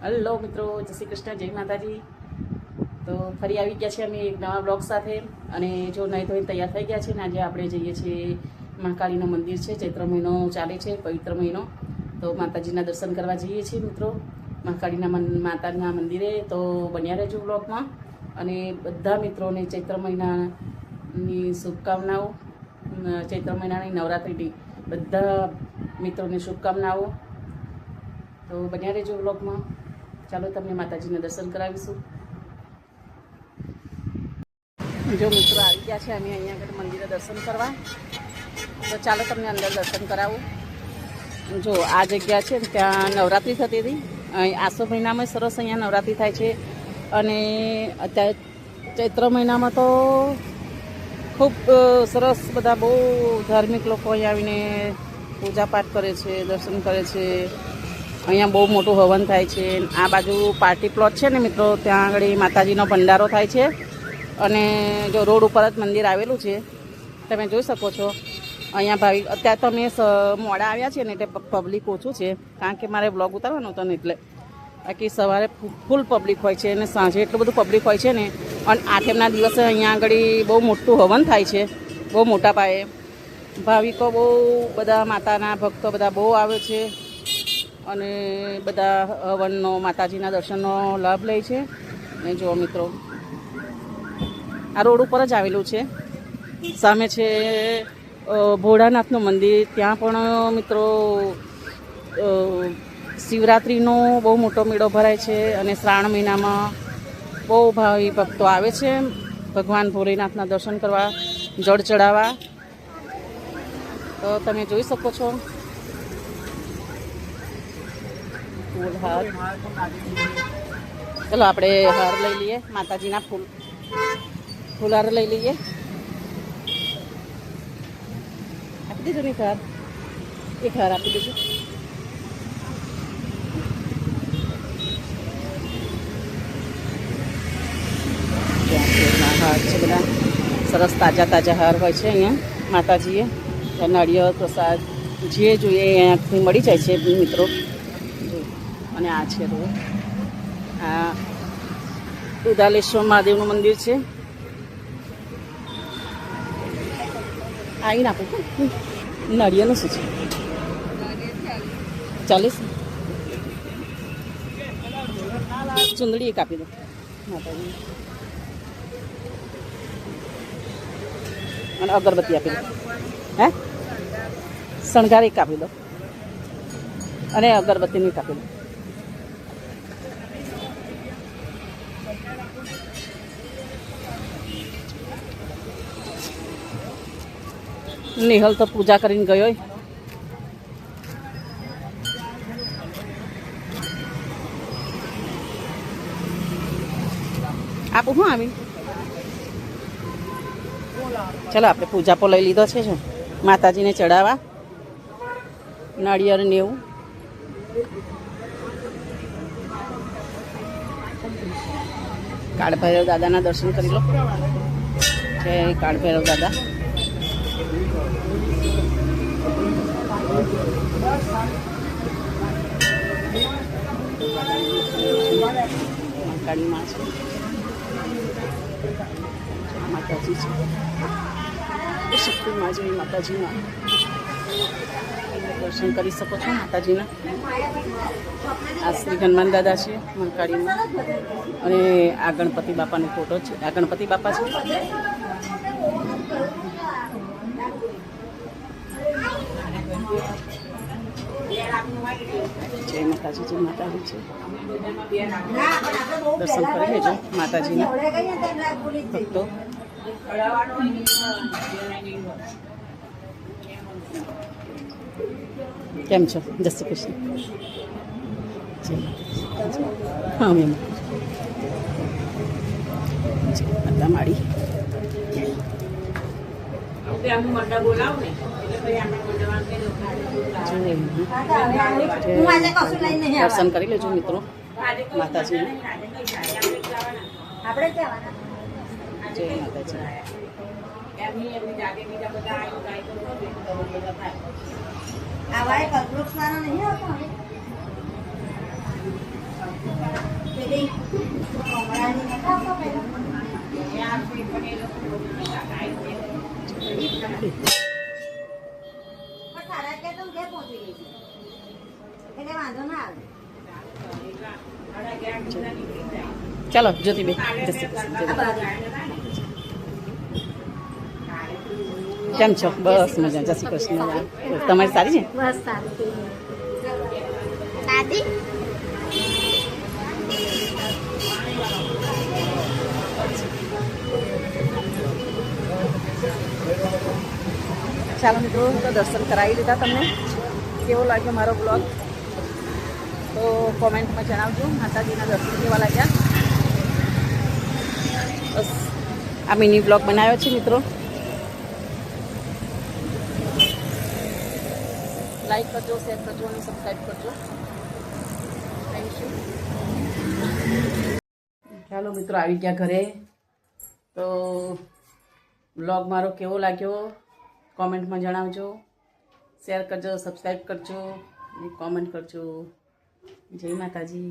Hello મિત્રો, જય શ્રી કૃષ્ણ, જય માતાજી। તો ફરી આવી ગયા છે અમે એક નવા બ્લોગ સાથે। અને જો નહીં ધોઈને તૈયાર થઈ ગયા છે ને આજે આપણે જઈએ છીએ મહાકાળીનું મંદિર છે। ચૈત્ર મહિનો ચાલે છે, પવિત્ર મહિનો, તો માતાજીના દર્શન કરવા જઈએ છીએ મિત્રો મહાકાળીના માતાના મંદિરે। તો બન્યા રહેજો બ્લોગમાં અને બધા મિત્રોને ચૈત્ર મહિનાની શુભકામનાઓ, ચૈત્ર મહિનાની નવરાત્રિની બધા મિત્રોને શુભકામનાઓ। તો બન્યા રહેજો બ્લોગમાં। ચાલો તમને માતાજીના દર્શન કરાવીશું। જો મિત્રો આવી ગયા છે અમે અહીંયા આગળ મંદિરે દર્શન કરવા, તો ચાલો તમને અંદર દર્શન કરાવું। જો આ જગ્યા છે ને ત્યાં નવરાત્રિ થતી હતી, આસો મહિનામાં સરસ અહીંયા નવરાત્રિ થાય છે। અને અત્યારે ચૈત્ર મહિનામાં તો ખૂબ સરસ બધા બહુ ધાર્મિક લોકો અહીંયા આવીને પૂજા પાઠ કરે છે, દર્શન કરે છે। અહીંયા બહુ મોટું હવન થાય છે। આ બાજુ પાર્ટી પ્લોટ છે ને મિત્રો, ત્યાં આગળ માતાજીનો ભંડારો થાય છે। અને જો રોડ ઉપર જ મંદિર આવેલું છે, તમે જોઈ શકો છો। અહીંયા ભાવિક અત્યારે તો અમે મોડા આવ્યા છીએ ને એટલે પબ્લિક ઓછું છે, કારણ કે મારે બ્લોગ ઉતારવાનો હતો ને એટલે। બાકી સવારે ફૂલ પબ્લિક હોય છે અને સાંજે એટલું બધું પબ્લિક હોય છે ને। અને આઠમના દિવસે અહીંયા આગળ બહુ મોટું હવન થાય છે, બહુ મોટા પાયે। ભાવિકો બહુ બધા, માતાના ભક્તો બધા બહુ આવે છે અને બધા હવનનો, માતાજીના દર્શનનો લાભ લે છે। અને જુઓ મિત્રો, આ રોડ ઉપર જ આવેલું છે। સામે છે ભોળાનાથનું મંદિર, ત્યાં પણ મિત્રો શિવરાત્રિનો બહુ મોટો મેળો ભરાય છે। અને શ્રાવણ મહિનામાં બહુ ભાવિ ભક્તો આવે છે ભગવાન ભોલેનાથના દર્શન કરવા, જળ ચડાવવા। તો તમે જોઈ શકો છો ફૂલ હાર। ચલો આપણે હાર લઈ લઈએ, માતાજીના ફૂલ હાર લઈ લઈએ। આપી દેજો ને હાર, એક હાર આપી દેજો। હાર છે બધા સરસ, તાજા તાજા હાર હોય છે અહીંયા માતાજીએ। નાળિયેર પ્રસાદ જે જોઈએ અહીંયાથી મળી જાય છે મિત્રો। અને આ છે તો આ ઉદાલેશ્વર મહાદેવનું મંદિર છે। આવીને આપું નાળિયેરનું શું છે, 40 ચુંદડી એક આપી દો માતાજી, અને અગરબત્તી આપી દો। હે શણગાર એક આપી દો અને અગરબત્તીની એક આપી દો। નિહલ તો પૂજા કરીને ગયો। આપું હું આવી, ચલો આપણે પૂજા પર લઈ લીધો છે જો માતાજીને ચડાવવા, નાળિયેર ને એવું। કાળ ભૈરવ દાદાના દર્શન કરી લો। જય કાળ ભૈરવ દાદા। કાળી માં છે, માતાજી છે, શક્તિ માં જઈ માતાજીના દર્શન કરી શકો છો માતાજીના। આ શ્રી હનુમાન દાદા છે મહાકાળીમાં, અને આ ગણપતિ બાપાનો ફોટો છે, આ ગણપતિ બાપા છે। જય માતાજી, જય માતાજી છે। દર્શન કરી લેજો માતાજીના ભક્તો। કેમ છો? જય શ્રી કૃષ્ણ। હા મેમ, માતા માળી દર્શન કરી લેજો મિત્રો માતાજીને। જય માતાજી। ચાલો જ્યોતિબેન, જય શ્રી કૃષ્ણ. કેમ છો? બસ મજા, જય શ્રી કૃષ્ણ. તમારી સારી છે? બસ સારું. દાદી ચાલો મિત્રો, તો દર્શન કરાવી દીધા. તમને કેવો લાગ્યો મારો બ્લોગ તો કોમેન્ટમાં જણાવજો. માતાજીના દર્શન કેવા લાગ્યા. બસ આ મિની બ્લોગ બનાવ્યો છે મિત્રો. લાઈક કરજો, શેર કરજો અને સબસ્ક્રાઈબ કરજો. Thank you. ચાલો મિત્રો, આવી ગયા ઘરે. તો બ્લોગ મારો કેવો લાગ્યો કોમેન્ટમાં જણાવજો. શેર કરજો, સબસ્ક્રાઈબ કરજો અને કોમેન્ટ કરજો. જય માતાજી.